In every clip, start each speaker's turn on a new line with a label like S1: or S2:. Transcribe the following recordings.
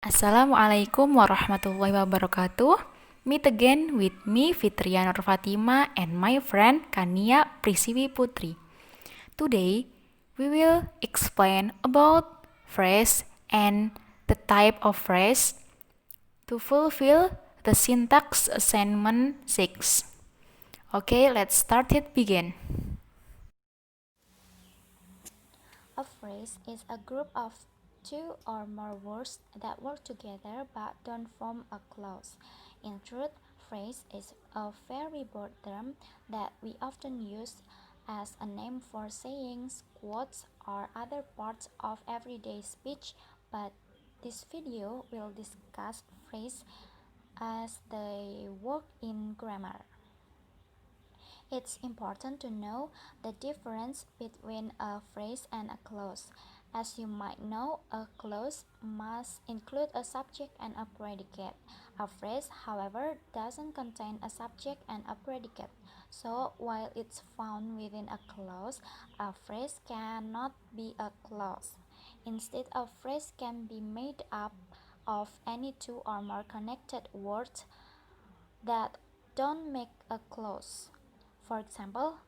S1: Assalamualaikum warahmatullahi wabarakatuh. Meet again with me Fitria Noor and my friend Kania Prisiwi Putri. Today we will explain about phrase and the type of phrase to fulfill the syntax assignment 6. Okay, let's start it begin.
S2: A phrase is a group of two or more words that work together but don't form a clause. In truth, phrase is a very broad term that we often use as a name for sayings, quotes, or other parts of everyday speech, but this video will discuss phrase as they work in grammar. It's important to know the difference between a phrase and a clause. As you might know, a clause must include a subject and a predicate. A phrase, however, doesn't contain a subject and a predicate. So, while it's found within a clause, a phrase cannot be a clause. Instead, a phrase can be made up of any two or more connected words that don't make a clause. For example,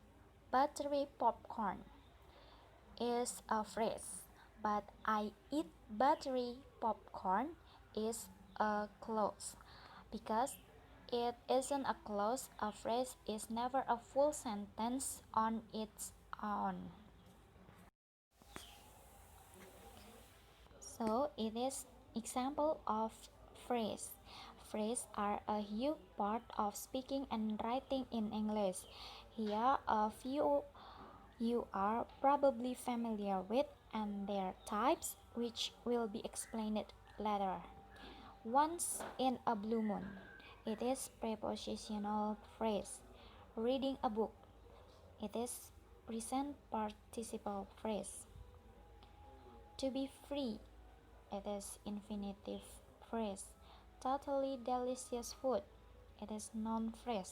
S2: buttery popcorn is a phrase, but I eat buttery popcorn is a clause. Because it isn't a clause, a phrase is never a full sentence on its own. So it is example of phrase. Phrases are a huge part of speaking and writing in English. Here a few you are probably familiar with and their types, which will be explained later. Once in a blue moon. It is prepositional phrase. Reading a book. It is present participle phrase. To be free. It is infinitive phrase. Totally delicious food. It is noun phrase.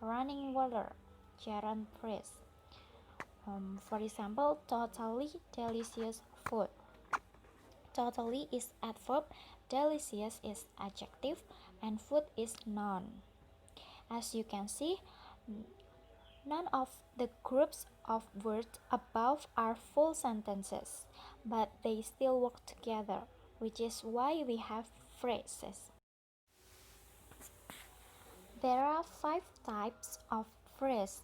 S2: Running water. Gerund phrase. For example, totally delicious food. Totally is adverb, delicious is adjective, and food is noun. As you can see, none of the groups of words above are full sentences, but they still work together, which is why we have phrases. There are 5 types of phrase: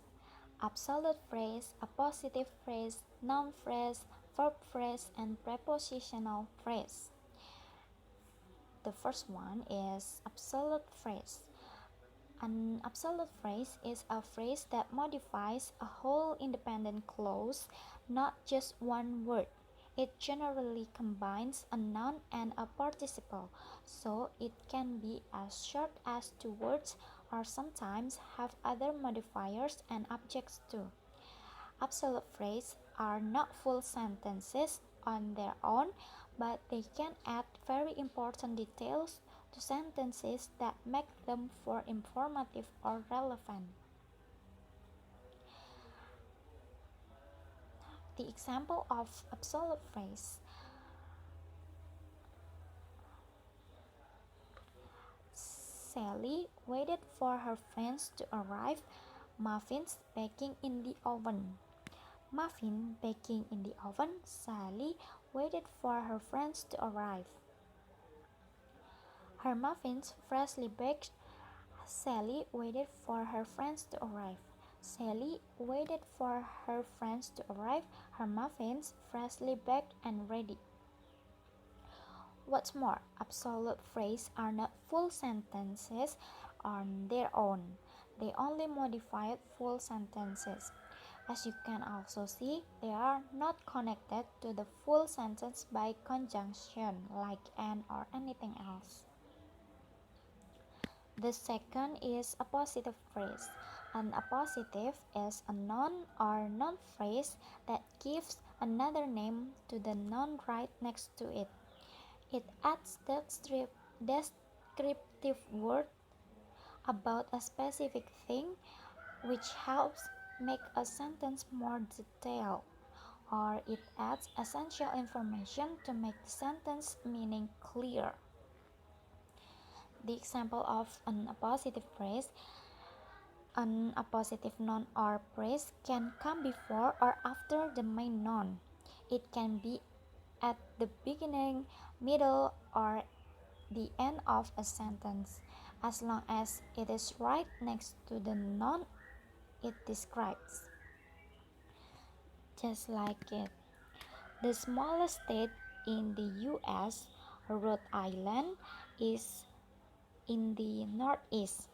S2: absolute phrase, appositive phrase, noun phrase, verb phrase, and prepositional phrase. The first one is absolute phrase. An absolute phrase is a phrase that modifies a whole independent clause, not just one word. It generally combines a noun and a participle, so it can be as short as 2 words or sometimes have other modifiers and objects too. Absolute phrases are not full sentences on their own, but they can add very important details to sentences that make them more informative or relevant. The example of absolute phrase: Sally waited for her friends to arrive. Muffins baking in the oven. Muffin baking in the oven. Sally waited for her friends to arrive. Her muffins freshly baked. Sally waited for her friends to arrive. Sally waited for her friends to arrive. Her muffins freshly baked and ready. What's more, absolute phrases are not full sentences on their own. They only modify full sentences. As you can also see, they are not connected to the full sentence by conjunction like and or anything else. The second is a positive phrase. An appositive is a noun or noun phrase that gives another name to the noun right next to it. It adds descriptive word about a specific thing, which helps make a sentence more detailed, or it adds essential information to make the sentence meaning clear. The example of an appositive phrase, an appositive noun or phrase can come before or after the main noun. It can be at the beginning, middle, or the end of a sentence, as long as it is right next to the noun it describes. Just like it. The smallest state in the US, Rhode Island, is in the northeast.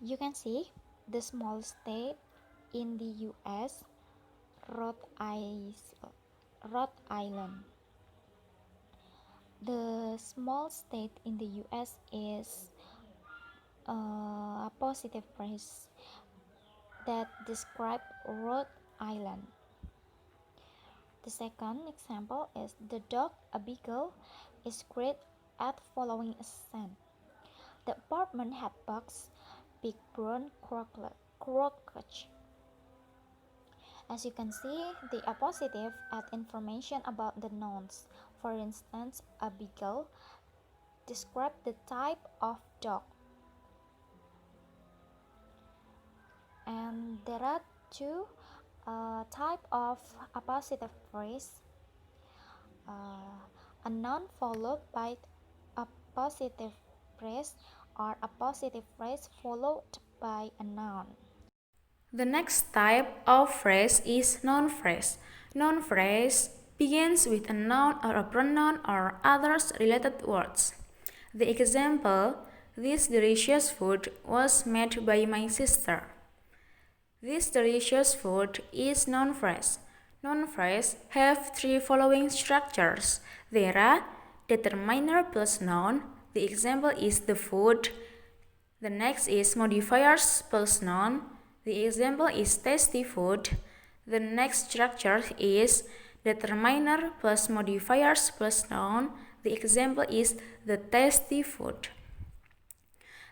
S2: You can see the small state in the US, Rhode Island. The small state in the US is a positive phrase that describe Rhode Island. The second example is the dog, a beagle, is great at following a scent. The apartment had bugs, big brown cockroach. As you can see, the appositive add information about the nouns. For instance, a beagle describe the type of dog. And there are two type of appositive phrase. A noun followed by a positive phrase, or a positive phrase followed by a noun.
S1: The next type of phrase is noun phrase. Noun phrase begins with a noun or a pronoun or others related words. The example, this delicious food was made by my sister. This delicious food is noun phrase. Noun phrase have three following structures. There are determiner plus noun. The example is the food. The next is modifiers plus noun. The example is tasty food. The next structure is determiner plus modifiers plus noun. The example is the tasty food.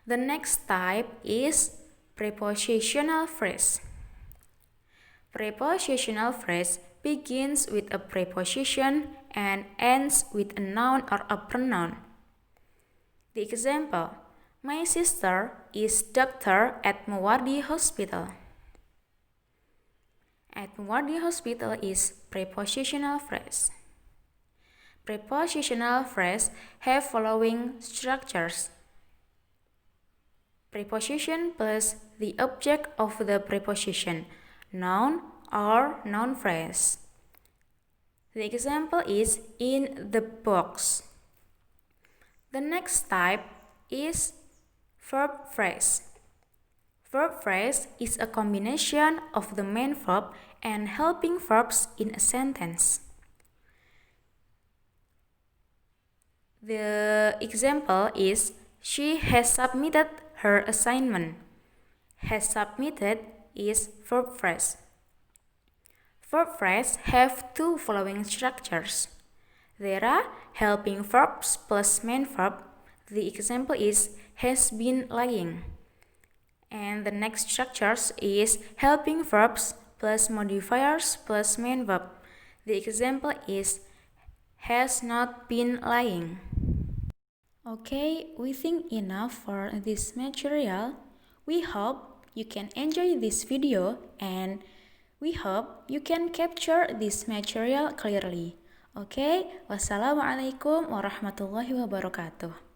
S1: The next type is prepositional phrase. Prepositional phrase begins with a preposition and ends with a noun or a pronoun. The example, my sister is doctor at Muwardi Hospital. At Muwardi Hospital is prepositional phrase. Prepositional phrase have following structures. Preposition plus the object of the preposition, noun or noun phrase. The example is in the box. The next type is verb phrase. Verb phrase is a combination of the main verb and helping verbs in a sentence. The example is she has submitted her assignment. Has submitted is verb phrase. Verb phrase have two following structures. There are helping verbs plus main verb. The example is has been lying. And the next structures is helping verbs plus modifiers plus main verb. The example is has not been lying. Okay, we think enough for this material. We hope you can enjoy this video and we hope you can capture this material clearly. Okay, wassalamualaikum warahmatullahi wabarakatuh.